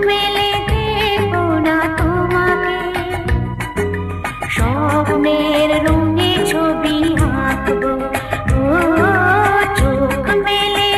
মেলে দেবো না তোমাকে, স্বপ্নের রঙে ছবি আঁকবো, ও চোখ মেলে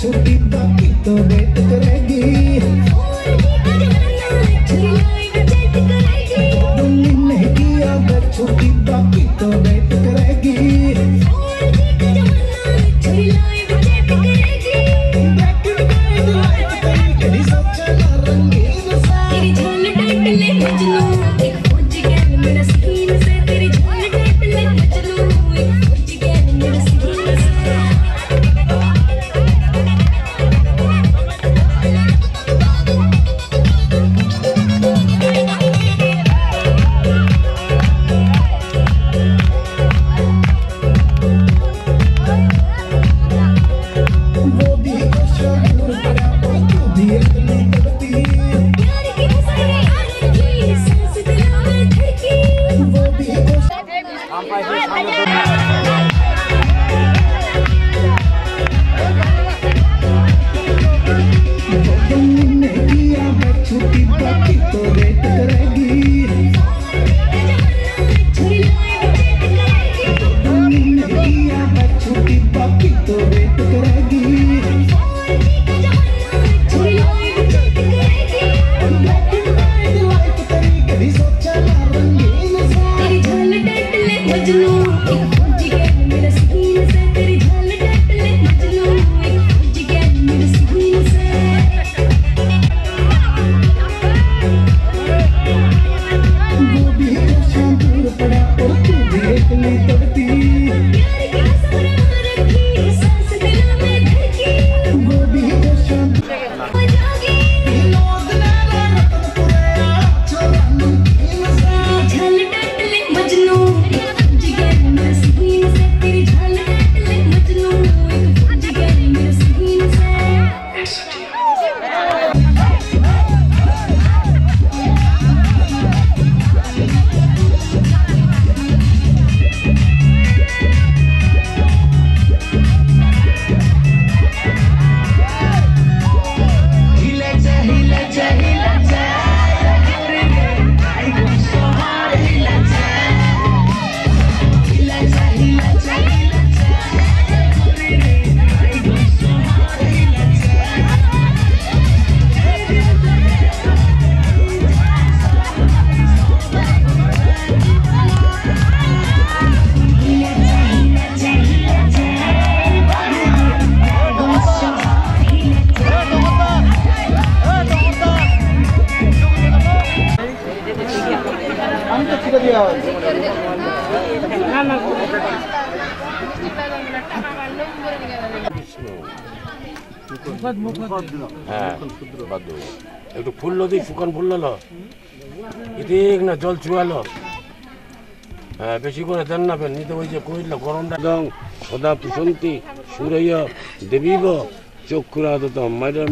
छोटी बाकी तो वेट करेगी, नहीं किया छोटी बाकी तो वेट करेगी, Majnun হ্যাঁ বাধ্য একটু ফুললো দিই শুকান ফুললো ঠিক না জল চুয়ালো হ্যাঁ বেশি করে দেন না ফের নিতে ওই যে কইলো গরমটা দং সদা পুষন্তি সুরయ్య দেবীব চক্ষুরাদত মাইরের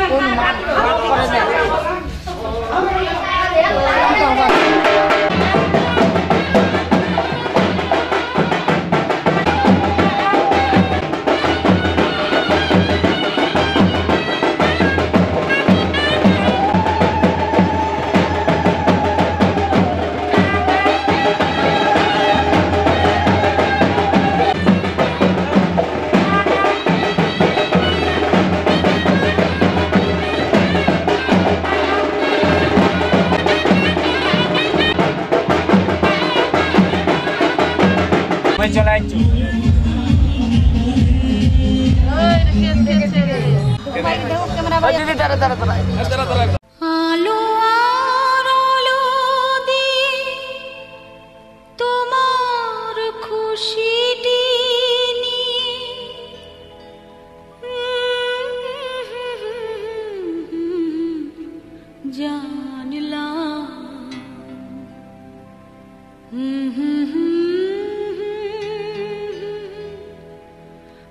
কোন মাঠ করে দেয় চলে আসছো আলো আর আলো দিয়ে তোমার খুশিটি জানলাম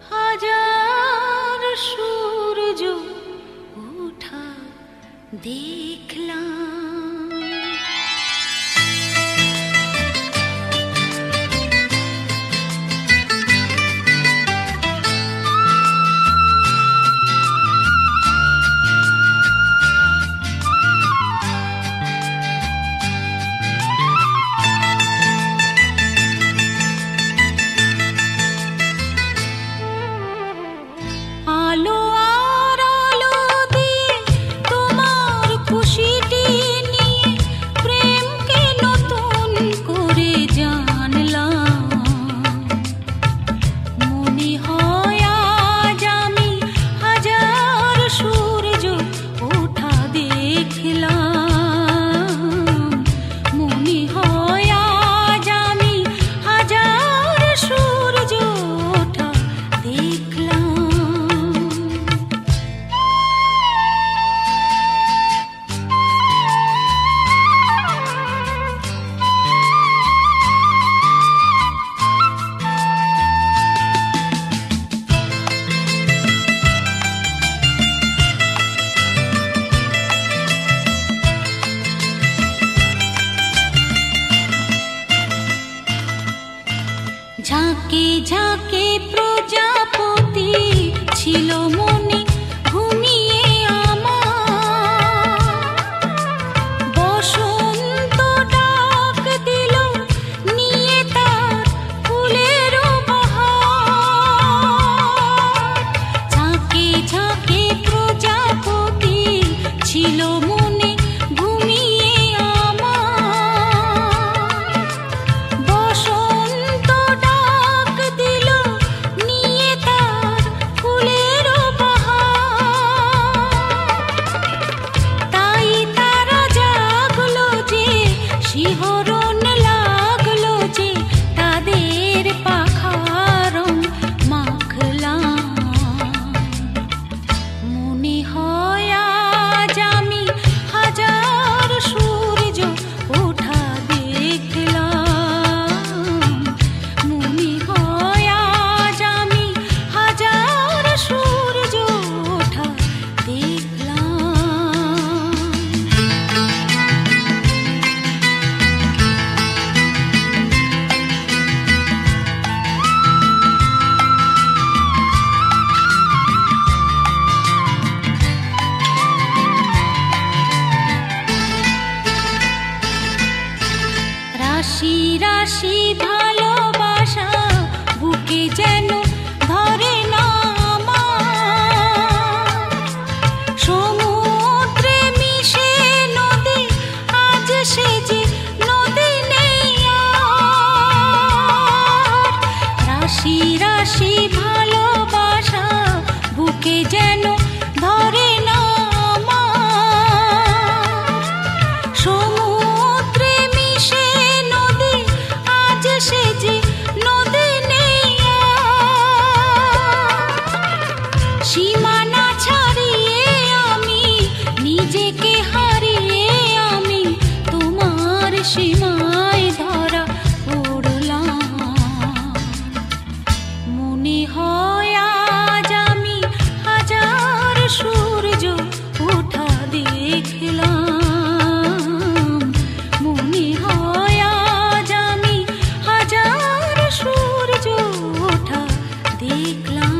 হাজার সূর্য ওঠা দেখলাম। ছিল মনে ঘুমিয়ে আমার বসন্ত ডাক দিল নিয়ে তার ফুলের বাহার ঝাঁকে ঝাঁকে প্রজাপতি ছিল মনে ঘুমিয়ে আমার বসন্ত ডাক দিল নিয়ে তার ফুলের বাহার তাই তারা জাগলো যে শিহরণ লাগলো যে তাদের পাখার রং মাখলাম মনে হয় আজ আমি হাজার সূর্য ওঠা দেখলাম মনে হয় আজ আমি হাজার সূর্য ওঠা দেখলাম রাশি রাশি ভালোবাসা বুকে যেন ধরে না আমার সমুদ্রে মিশে নদী আজ সে যে নদী নেই আর রাশি রাশি ভালোবাসা বুকে যেন ধরে না আমার সমুদ্রে মিশে নদী আজ সে যে নদী নেই আর সীমানা ছাড়িয়ে আমি নিজেকে হারিয়ে আমি তোমার সীমায় ধরা পড়লাম মনে হয় আজ আমি হাজার সূর্য ওঠা দেখলাম মনে হয় আজ আমি হাজার সূর্য ওঠা দেখলাম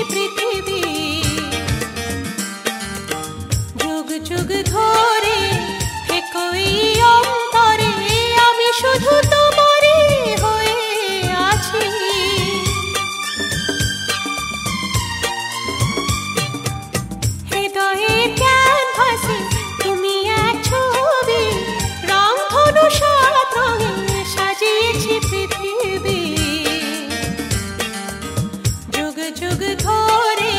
পৃথিবী যুগ যুগ ধরে একই অন্তরে আমি শুধু তোমারই হয়ে আছি হৃদয়ে ক্যানভাসে তুমি এক ছবি রংধনু সাত রঙে সাজিয়েছি পৃথিবী যুগ যুগ ধরে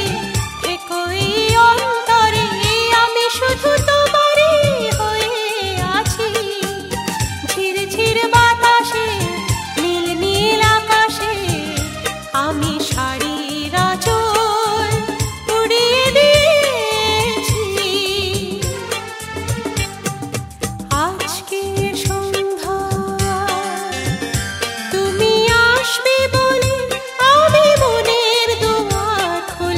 একই অন্তরে আমি শুধু তোমারই হয়ে আছি ঝির ঝির বাতাসে নীল নীল আকাশে আমি শাড়ির আঁচল উড়িয়ে দিয়েছি আজকে সন্ধ্যা তুমি আসবে বলে আমি মনের দুয়ার খুলে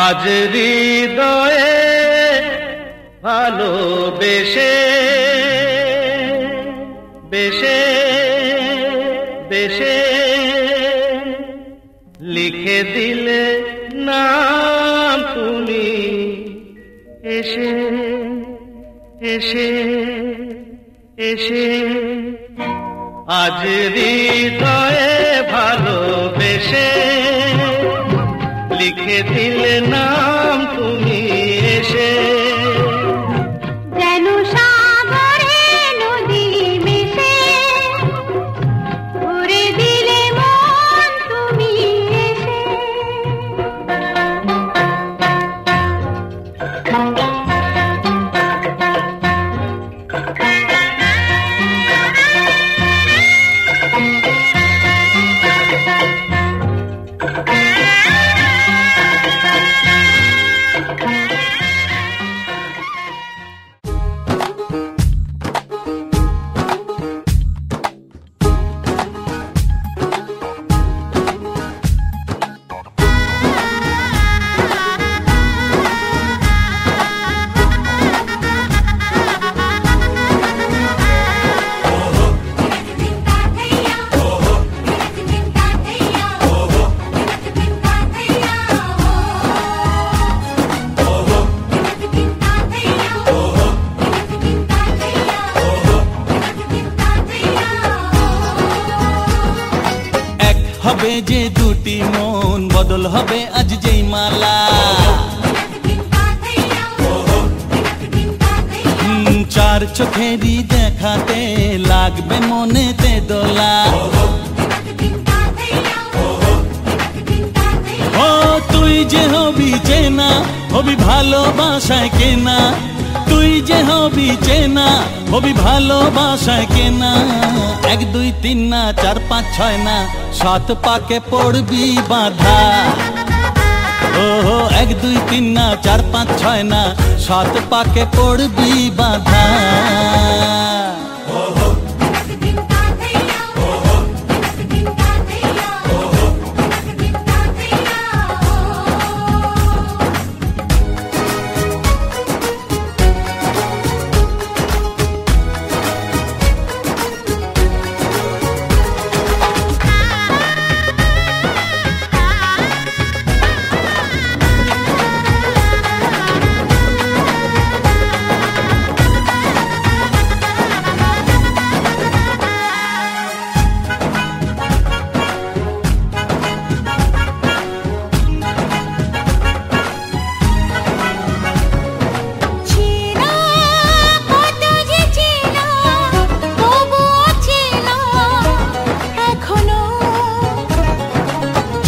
আজ হৃদয়ে ভালোবেসে বেশে বেশে লিখে দিলে নাম তুমি এসে এসে এসে আজ হৃদয়ে ভালোবেসে লিখে দিলে নাম তুমি এসে যেন সাগরে নদী মিশে ভরে দিলে মন তুমি এসে হবে যে দুটি মন বদল হবে আজ যেই মালা চার চোখেরই দেখাতে লাগবে মনেতে দোলা ও তুই যে হবি চেনা হবি ভালোবাসায় কেনা তুই যে হবি চেনা হবি ভালোবাসায় কেনা 1 2 3 না 4 5 6 না 7 পাকে পড়বি বাধা ও 1 2 3 না 4 5 6 না 7 পাকে পড়বি বাধা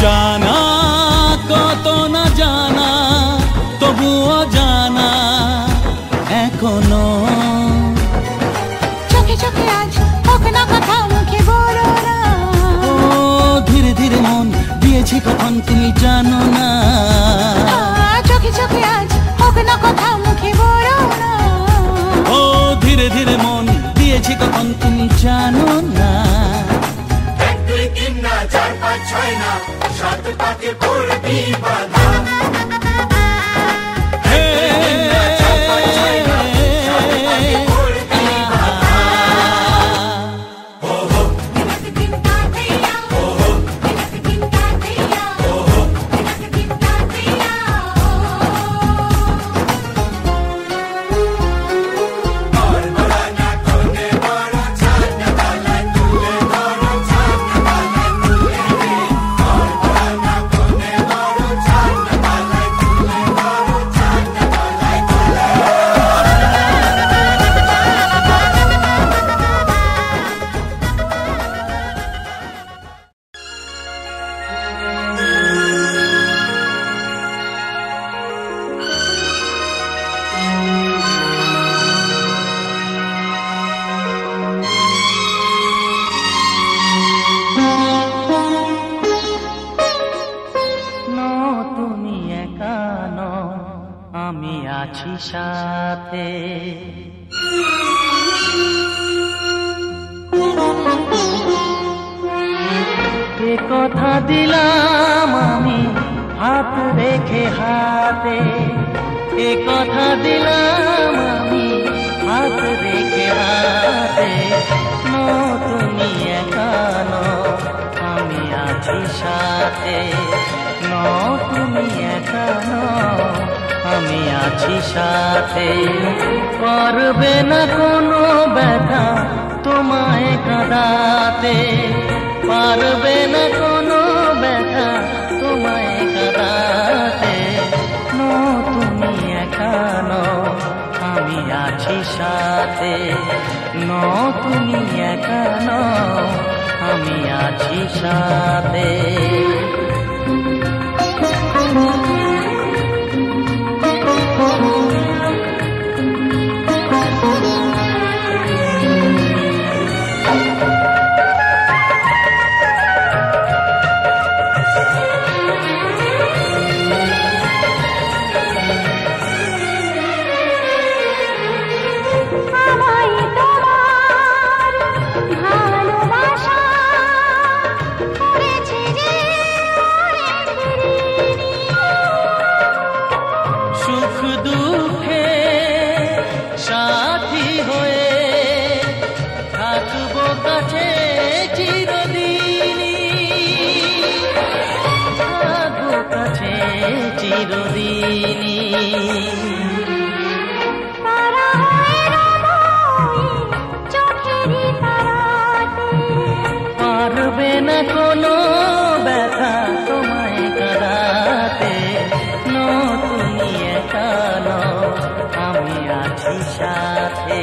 জানা কত না জানা তবুও জানা এখনো চোখে চোখে আজ হোক না কথা মুখে বলো না ও ধীরে ধীরে মন দিয়েছি কখন তুমি জানো না চোখে চোখে আজ হোক না কথা মুখে বলো না ও ধীরে ধীরে মন দিয়েছি কখন তুমি জানো না 1 2 3 না 4 5 6 না 7 পাকে পড়বি বাধা আমি আছি সাথে এ কথা দিলাম আমি হাত রেখে হাতে, এ কথা দিলাম আমি হাত রেখে হাতে। তুমি একা নও, আমি আছি সাথে। তুমি একা নও, আমি আছি সাথে। পারবে না কোনো ব্যথা তোমায় কাঁদাতে, পারবে না কোনো ব্যথা তোমায় কাঁদাতে। তুমি একা নও, আমি আছি সাথে। তুমি একা নও, আমি আছি সাথে। পারবে না কোনো ব্যথা তোমায় কাঁদাতে। তুমি একা নও, আমি আছি সাথে।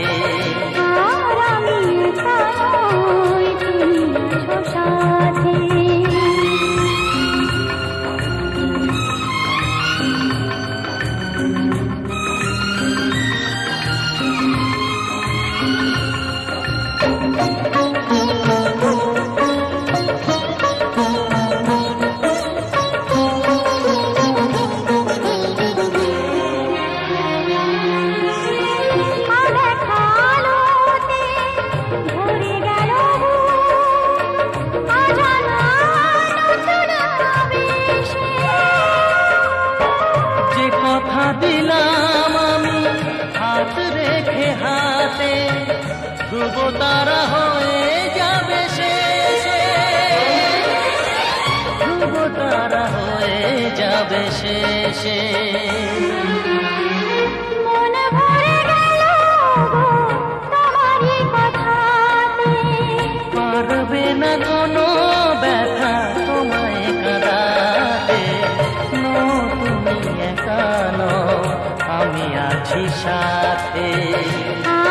আমি একা নই, তুমি আছো সাথে। দিলাম আমি হাত রেখে হাতে, ধ্রুব তারা হয়ে যাবে শেষে, ধ্রুব তারা হয়ে যাবে শেষে। মনে ভরে গেল তোমারই কথাতে, পারবে না কোনো ব্যথা তোমায় কাঁদাতে। তুমি একা নও, আমি আছি সাথে।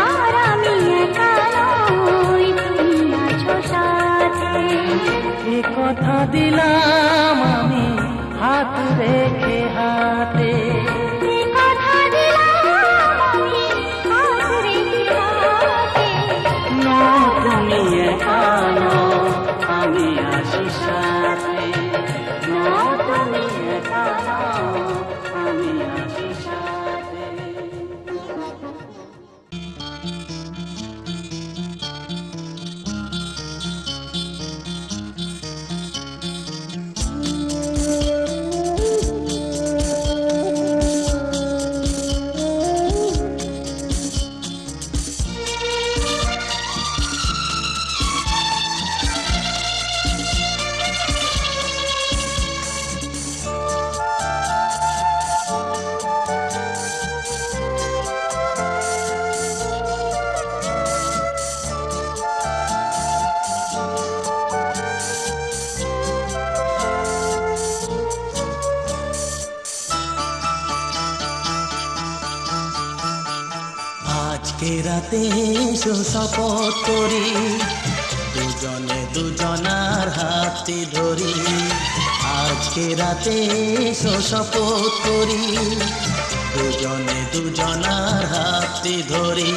আর আমি একা নই, তুমি আছো সাথে। এ কথা দিলাম আমি হাত রেখে হাতে, এ কথা দিলাম আমি হাত রেখে হাতে। তুমি একা নও, আমি আছি সাথে। তুমি একা নও, আমি আছি সাথে। আজকে রাতে শপথ করি, দুজনে দুজনার হাতে ধরি। আজকে রাতে শপথ করি, দুজনে দুজনার হাতে ধরি।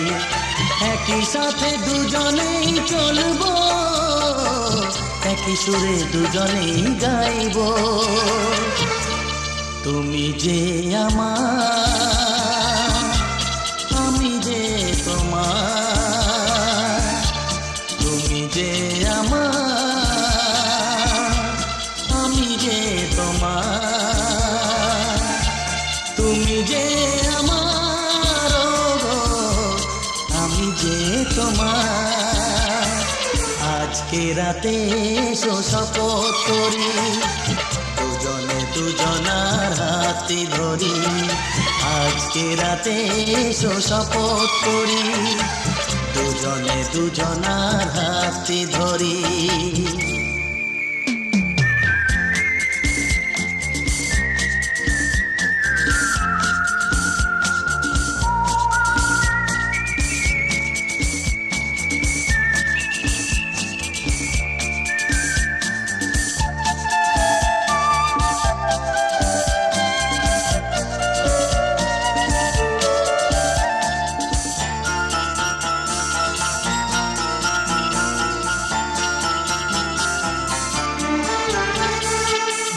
একই সাথে দুজনেই চলবো, একই সুরে দুজনেই গাইব। তুমি যে আমার, আমি যে তোমার। তুমি যে আমার, আমি যে তোমার। রাতে এসো শপথ করি দুজনে দুজনার হাতে ধরি আজকে রাতে এসো শপথ করি দুজনে দুজনার হাতে ধরি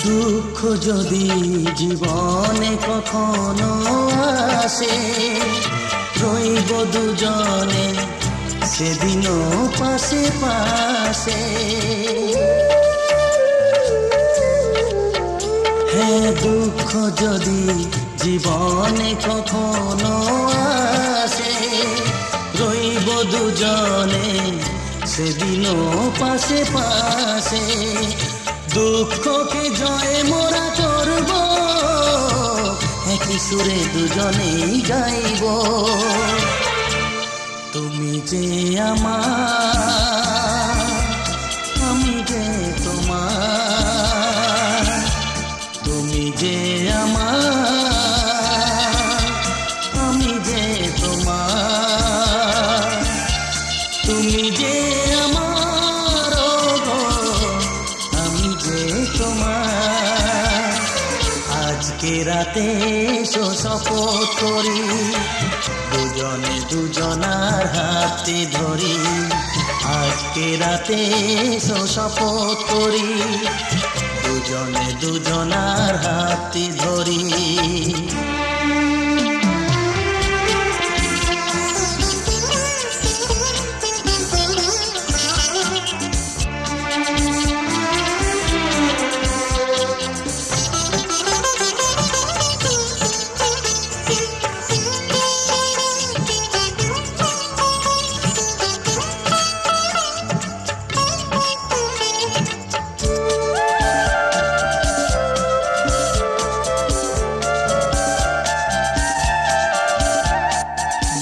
দুঃখ যদি জীবনে কখনো আসে রইব দুজনে সেদিনও পাশে পাশে হ্যাঁ দুঃখ যদি জীবনে কখনো আসে রইব দুজনে সেদিনও পাশে পাশে দুঃখকে জয় মোরা করব একই সুরে দুজনেই গাইব তুমি যে আমার আমি যে তোমার তুমি যে আমার আমি যে তোমার তুমি যে আমার আমি যে তোমার আজকে রাতে এসো শপথ করি দুজনে দুজনার হাতে ধরি আজকে রাতে এসো শপথ করি দুজনে দুজনার হাতে ধরি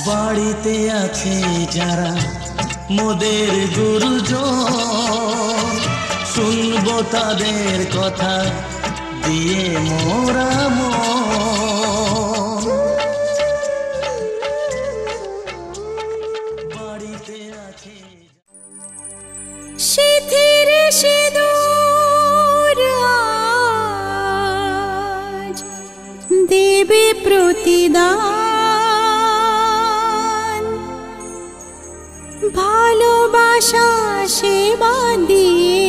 বাড়িতে আছে যারা মোদের গুরুজন শুনবো তাদের কথা দিয়ে মোরা বাড়িতে আছে সিঁথির সিঁদুর আজ দেবে প্রতিদান ভালোবাসা সেবা দিয়ে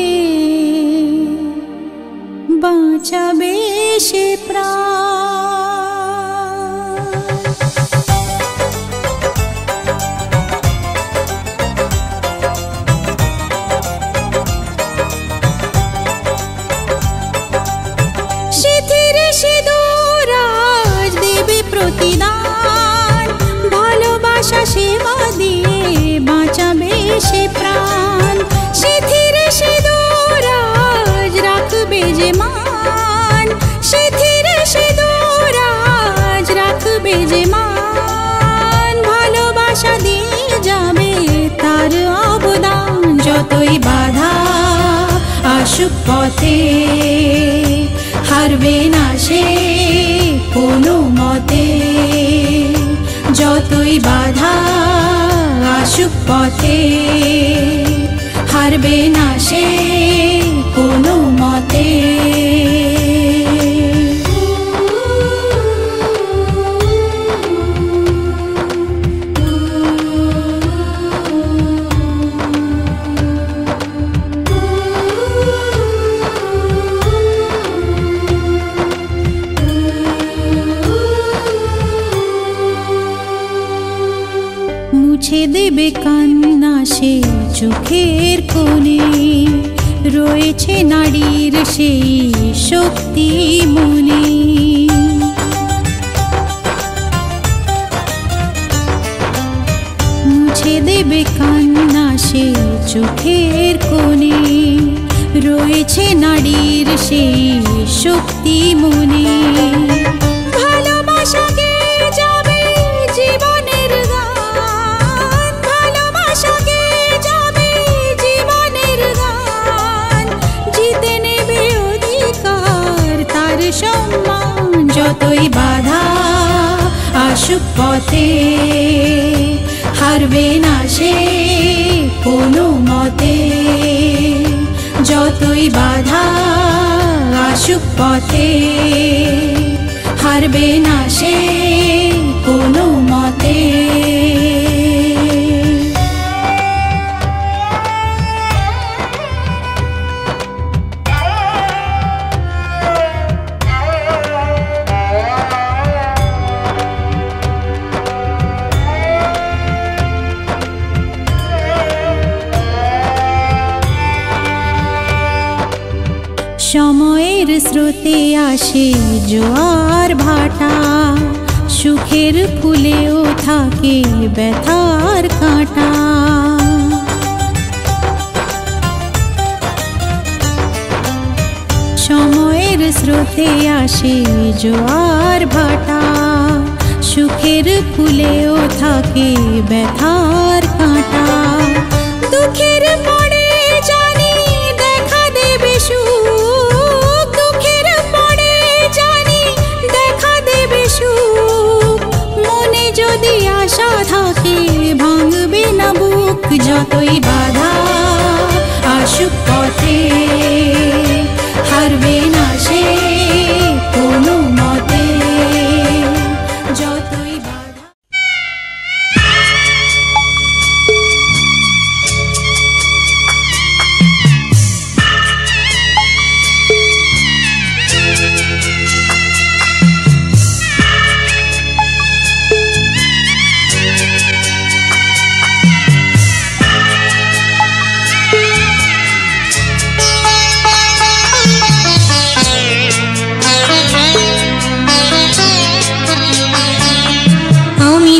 বাঁচাবে সে প্রাণ সিঁথির সিঁদুর আজ দেবে প্রতিদান ভালোবাসা সেবা দিয়ে বাঁচাবে সে প্রাণ সিঁথির সিঁদুর আজ রাখবে যে মান সিঁথির সিঁদুর আজ রাখবে যে মান ভালোবাসা দিয়ে যাবে তার অবদান যতই বাধা আসুক পথে হারবে না সে কোনো মতে যতই বাধা আসুক পথে হারবে না সে কোনো মতে মুছে দেবে কান্না সে চোখের কোণে রয়েছে নারীর সেই শক্তি মনে মুছে দেবে কান্না সে সুখের কোণে রয়েছে নারীর সেই শক্তি মনে। ভালোবাসাকে যাবে জীবনের গান, ভালোবাসাকে যাবে জীবনের গান, জিতে নেবে অধিকার তার সম্মান। যতই বাধা আসুক পথে হারবে না সে কোনো মতে, যতই বাধা আসুক পথে হারবে না সে কোনো মতে। সময়ের স্রোতে আসে জোয়ার ভাটা, সুখের ফুলেও থাকে ব্যথার কাঁটা। সময়ের স্রোতে আসে জোয়ার ভাটা, সুখের ফুলেও থাকে ব্যথার কাঁটা। দুঃখের পরে জানি দেখা দেবে সুখ, দুঃখের পরে জানি দেখা দেবে সুখ, মনে যদি আশা থাকে ভাঙবে না বুক। যতই বাধা আসুক পথে হারবে না সে কোনো মতে, যতই বাধা।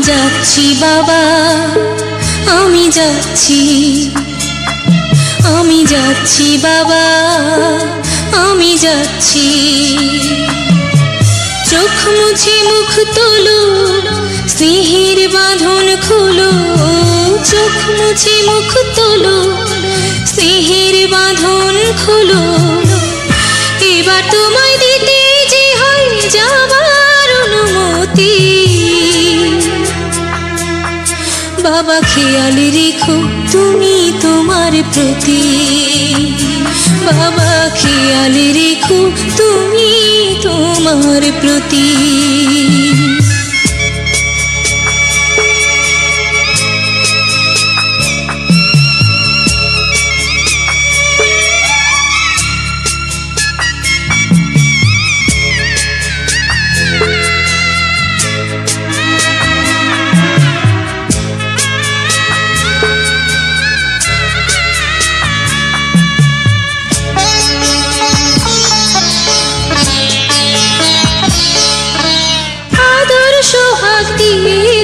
যাচ্ছি বাবা, আমি যাচ্ছি, আমি যাচ্ছি বাবা, আমি যাচ্ছি। চোখ মুছে মুখ তোলো, স্নেহের বাঁধন খোলো, চোখ মুছে মুখ তোলো, স্নেহের বাঁধন খোলো। এবার তোমায় দিতে যে হয় যাবার অনুমতি। বাবা খেয়াল রেখো তুমি তোমার প্রতি, বাবা খেয়াল রেখো তুমি তোমার প্রতি।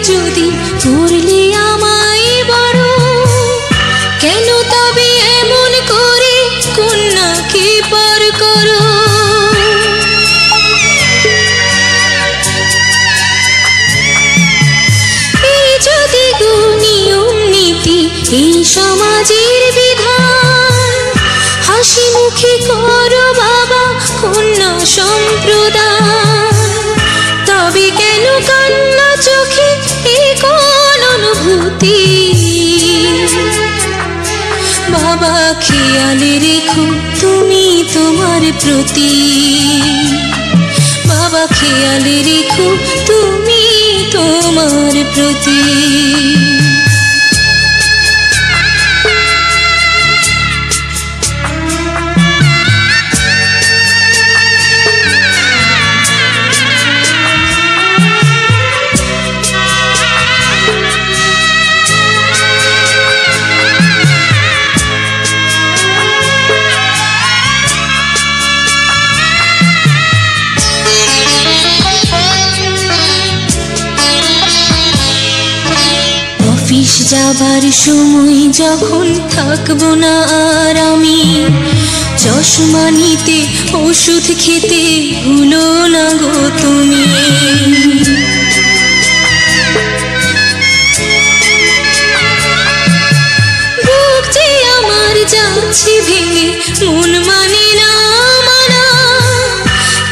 যদি করলে আমায় বড়, কেন তবে এমন করে কন্যাকে পর করো। এই যদি নিয়ম নীতি এই সমাজের বিধান, হাসি মুখে করো বাবা কন্যা সম্প্রদান। তবে কেন কান্না চোখে এই কোন অনুভূতি। বাবা খেয়াল রেখো তুমি তোমার প্রতি, বাবা খেয়াল রেখো তুমি তোমার প্রতি। যাবার সময় যখন থাকবো না আর আমি, চশমা নিতে ওষুধ খেতে ভুলো না গো তুমি। বুক যে আমার যাচ্ছে ভেঙে, মন মানে না মানা,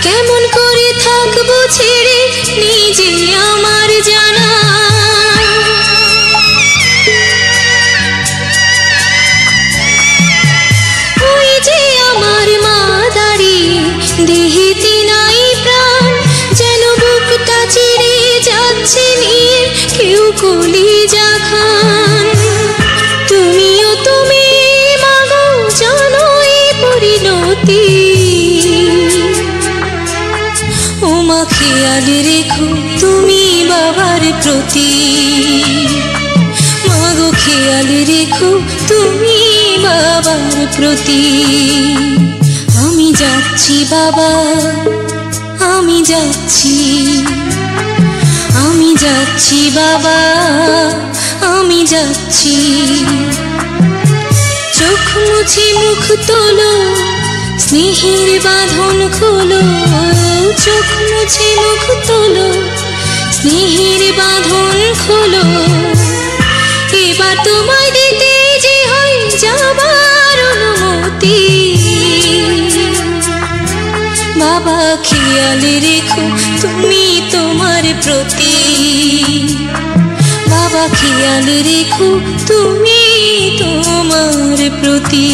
কেমন করে থাকবো ছেড়ে নিজে আমার জানা। ওই যে আমার মা দাঁড়িয়ে, দেহেতে নাই প্রাণ, যেন বুকটা চিরে যাচ্ছে নিয়ে কেউ কলিজা খান। তুমিও তুমি মাগো জানো এই পরিণতি, ও মা খেয়াল রেখো তুমি বাবার প্রতি, মাগো খেয়াল রেখো তুমি বাবার প্রতি। আমি যাচ্ছি বাবা, আমি যাচ্ছি, আমি যাচ্ছি বাবা, আমি যাচ্ছি। চোখ মুছে মুখ তোলো, স্নেহের বাঁধন খোলো, চোখ মুছে মুখ তোলো, স্নেহের বাঁধন খোলো। এবার তোমায় দিতে যে হয় যাবার অনুমতি, বাবা খেয়াল রেখো তুমি তোমার প্রতি, বাবা খেয়াল রেখো তুমি তোমার প্রতি।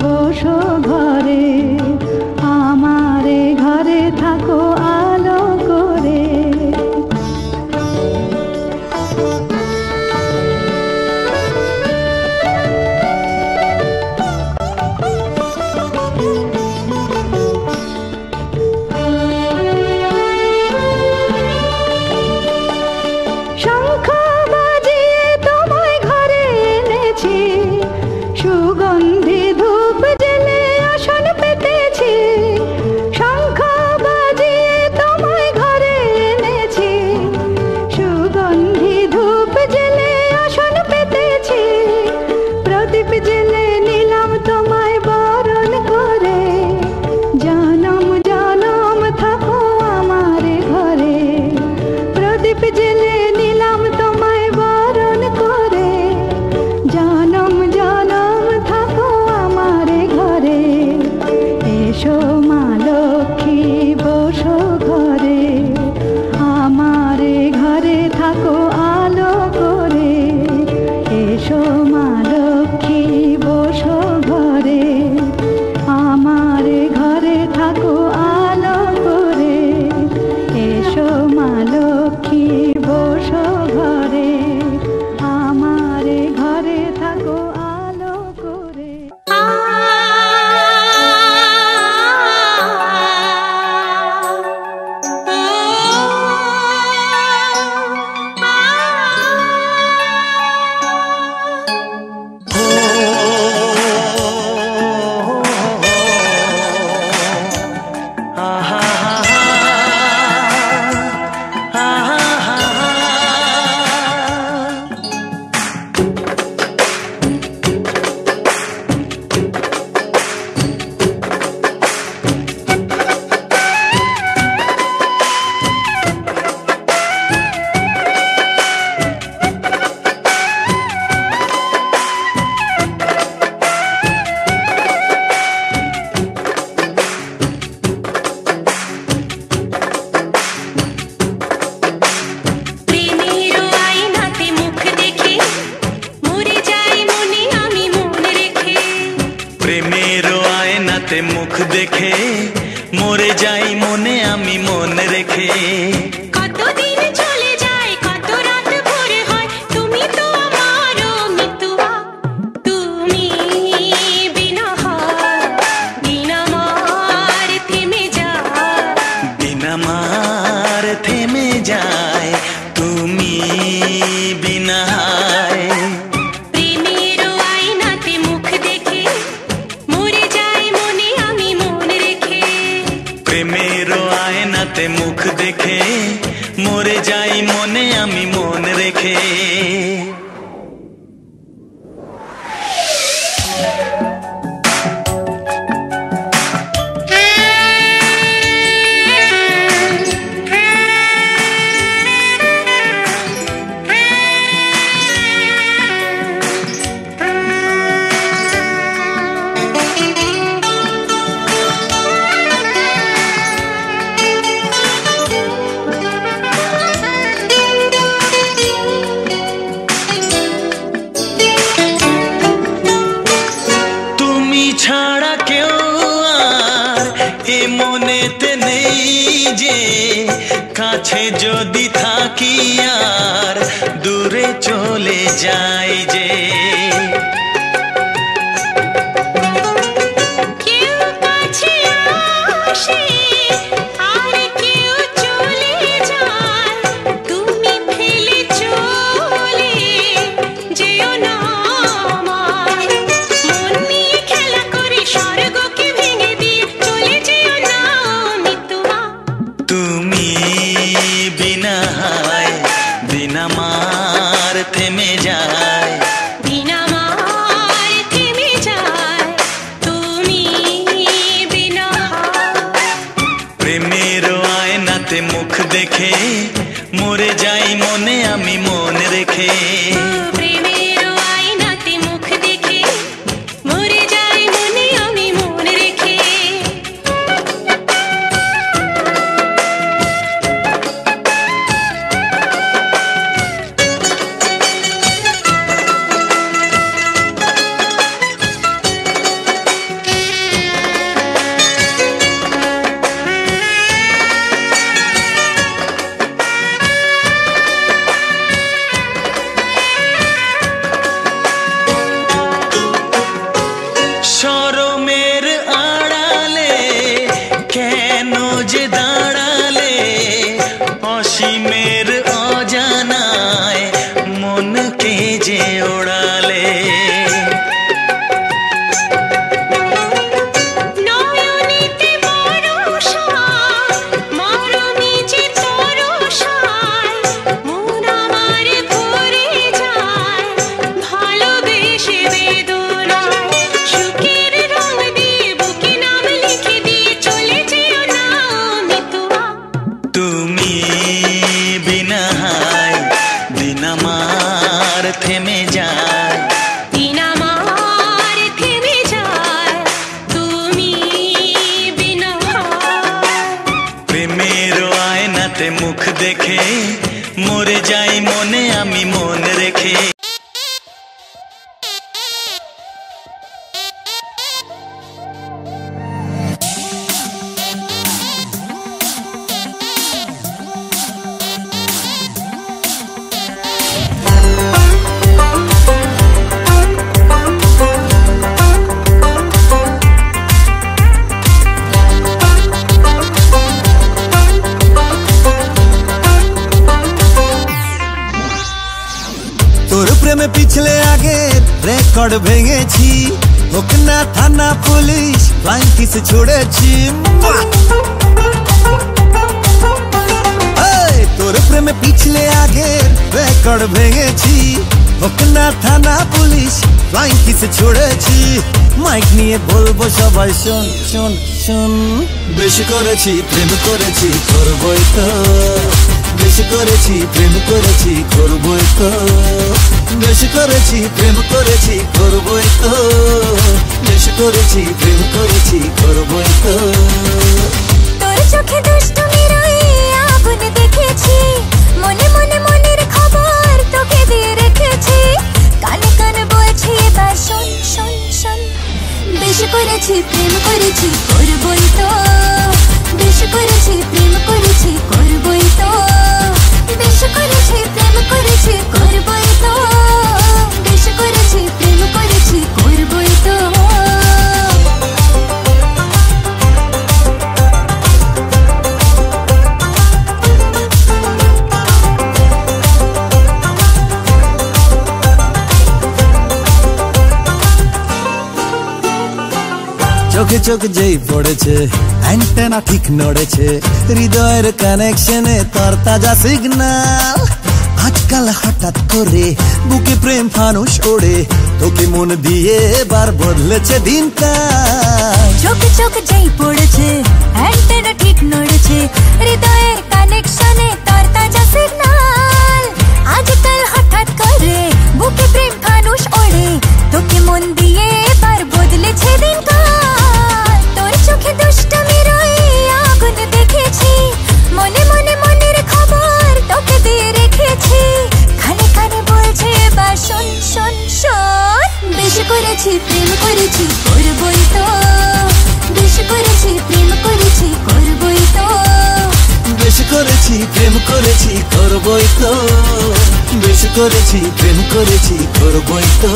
বসো ঘরে, আমারে ঘরে প্রেমের আয়নাতে মুখ দেখে মরে যাই মনে আমি মন রেখে। কতদিন চলে যায় কত রাত ভোর হয় তুমি তো আমারও মিতুয়া তুমি বিনা হয় বিনা মার থেমে যায় বিনা মার থেমে যায় তুমি বিনা হায়। প্রেমের আয়নাতে মুখ দেখে মরে যায় মনে আমি মন রেখে। প্রেমের আয়নাতে মুখ দেখে মরে যাই মনে আমি মন রেখে। ছাড়া কেউ আর এ মনেতে নেই যে কাছে যদি থাকি আর দূরে চলে যাই যে। কেউ কাছে আসে আর কেউ চলে যায় তুমি ফেলে চলে যেও না আমার মন নিয়ে খেলা করে স্বর্গকে ভেঙে দিয়ে চলে যেও না মিতুয়া তুমি বিনা হায় বিনা মার থেমে যায় বিনা মার থেমে যায় তুমি বিনা প্রেমের আয়নাতে মুখ দেখে মরে যাই মনে আমি মন রেখে। প্রেমের আয়নাতে মুখ দেখে মরে যায় মনে আমি মন রেখে। শরমের আড়ালে কেন যে দাঁড়ালে অসীমের অজানায় মনকে যে ওড়ালে। নয়নেতে বরষা মরমে যে তরসায় মন আমার ভরে যায় ভালোবেসে বেদনায় সুখের রং দিয়ে বুকে নাম লিখে দিয়ে চলে যেও না মিতুয়া তুমি বিনা হায় বিনা মার থেমে যায় বিনা মার থেমে যায় তুমি বিনা প্রেমের আয়নাতে মুখ দেখে মরে যাই মনে আমি মন রেখে। তোর প্রেমে পিছলে আগে রেকর্ড ভেঙেছি হোক না থানা পুলিশ ফ্লাইং কিস ছুড়েছি। তোর প্রেমে পিছলে আগে রেকর্ড ভেঙেছি হোক না থানা পুলিশ ফ্লাইং কিস ছুড়েছি। মাইক নিয়ে বলবো সবাই শোন শোন শোন বেশি করেছি প্রেম করেছি করবই তো বেশি করেছি প্রেম করেছি করবই তো বেশি করেছি প্রেম করেছি করবই তো বেশি করেছি প্রেম করেছি করবই তো। তোর চোখে দুষ্টুমির ওই আগুন দেখেছি মনে মনে মনের খবর তোকে দিয়ে রেখেছি কানে কানে বলছি এবার শোন শোন শোন বেশ করেছি প্রেম করেছি করবই তো, বেশ করেছি প্রেম করেছি করবই তো, বেশ করেছি প্রেম করেছি করবই তো, বেশ করেছি প্রেম করেছি করবই তো। চোখে চোখ যেই পড়েছে অ্যান্টেনা ঠিক নড়েছে, হৃদয়ের কানেকশনে তোর তাজা সিগন্যাল। আজকাল হঠাৎ করে বুকে প্রেম ফানুষ ওড়ে, তোকে মন দিয়ে এবার বদলেছে দিনকাল। চোখে চোখ যেই পড়েছে অ্যান্টেনা ঠিক নড়েছে, হৃদয়ের কানেকশনে তোর তাজা সিগন্যাল। আজকাল হঠাৎ করে বুকে প্রেম ফানুষ ওড়ে, তোকে মন দিয়ে এবার বদলেছে দিনকাল। তোর চোখে দুষ্টমির ওই আগুন দেখেছি, মনে মনে মনের খবর তোকে দিয়ে রেখেছি। কানে কানে বলছে এবার শোন শোন শোন, বেশ করেছি প্রেম করেছি করবই তো, বেশ করেছি প্রেম করেছি করবই তো, বেশ করেছি প্রেম করেছি করবই তো, বেশ করেছি প্রেম করেছি করবই তো।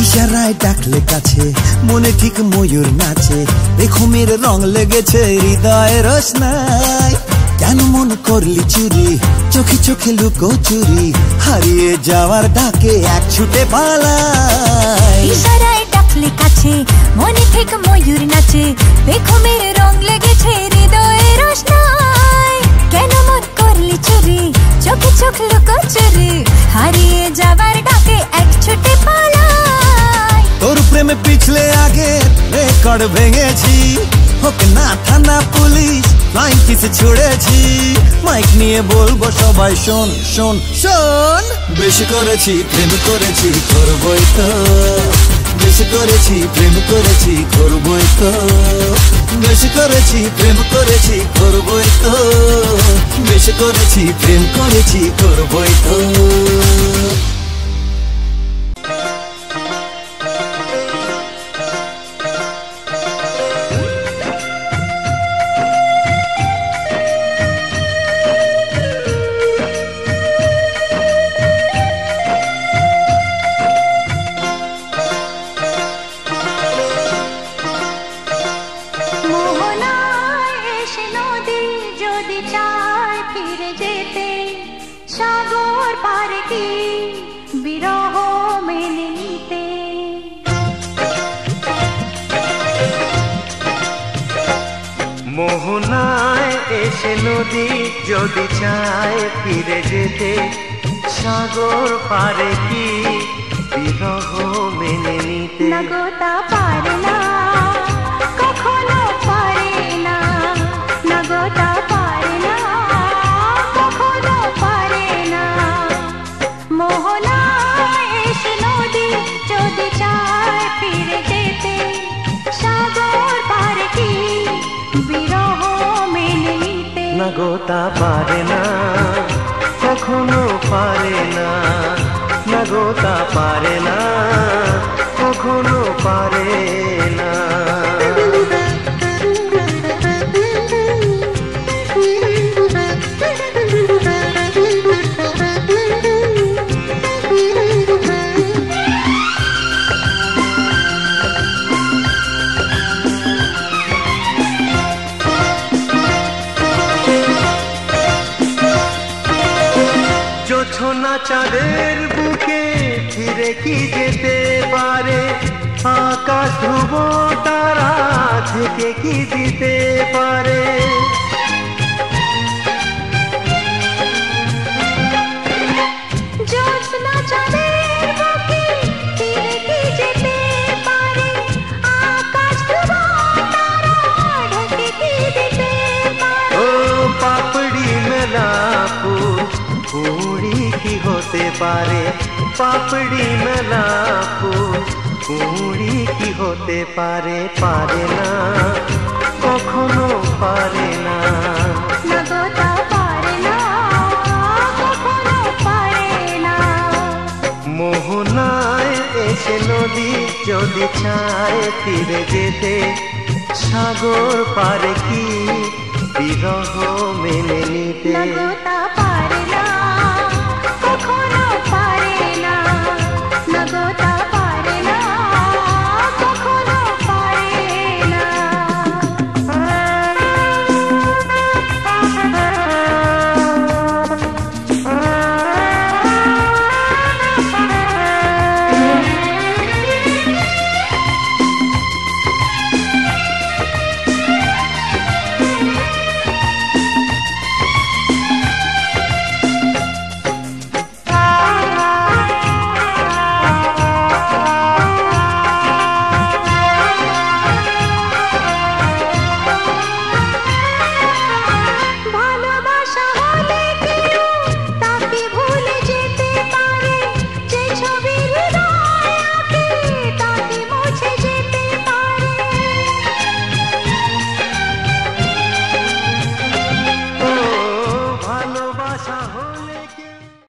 ইশারায় ডাকলে কাছে, মনে ঠিক ময়ূর নাচে, বেখুমের রং লেগেছে হৃদয়ের রোশনাই। কেন মন করলি চুরি, চোখে চোখে লুকো চুরি, হারিয়ে যাওয়ার ডাকে এক ছুটে পালাই। ইশারায় ডাকলে কাছে, মনে ঠিক ময়ূর নাচে, বেখুমের রং লেগেছে হৃদয়ের রোশনাই। কেন মন করলি চুরি, চোখে চোখ লুকো চুরি, হারিয়ে যাওয়ার ডাকে এক ছুটে পালাই। তোর প্রেমে পিছলে আগে রেকর্ড ভেঙেছি, হোক না থানা পুলিশ ফ্লাইং কিসে ছুড়েছি। মাইক নিয়ে বলবো সবাই শোন শোন শোন, বেশ করেছি প্রেম করেছি করবই তো, বেশ করেছি প্রেম করেছি করবই তো, বেশ করেছি প্রেম করেছি করবই তো, বেশ করেছি প্রেম করেছি করবই তো। মোহনায় এসে নদী যদি চায় ফিরে যেতে, সাগর পারে কি বিরহ মেনে নিতে। নগতা পারে না কখনো পারে না, নগতা পারে না কখনো পারে না। মোহনায় এসে নদী যদি চায় ফিরে যেতে, সাগর পারে কি বিরহ মেনে নিতে। নগতা পারে না কখনো পারে না, নগতা পারে না কখনো পারে না। জোছনা চাঁদের বুকে ফিরে কি যেতে পারে, আকাশ ধ্রুব তারা থেকে কি দিতে পারে। জোছনা চাঁদের বুকে ফিরে কি যেতে পারে, আকাশ ধ্রুব তারা থেকে কি দিতে পারে। ও পাপড়ি মেলা ফুল কুড়ি কি হতে পারে, পাপড়ি মেলা ফুল কুড়ি কি হতে পারে, পারে না, কখনো পারে না। মোহনায় এসে নদী যদি চায় তীরে যেতে, সাগর পারে কি বিরহ মেনে নিতে? পারে না।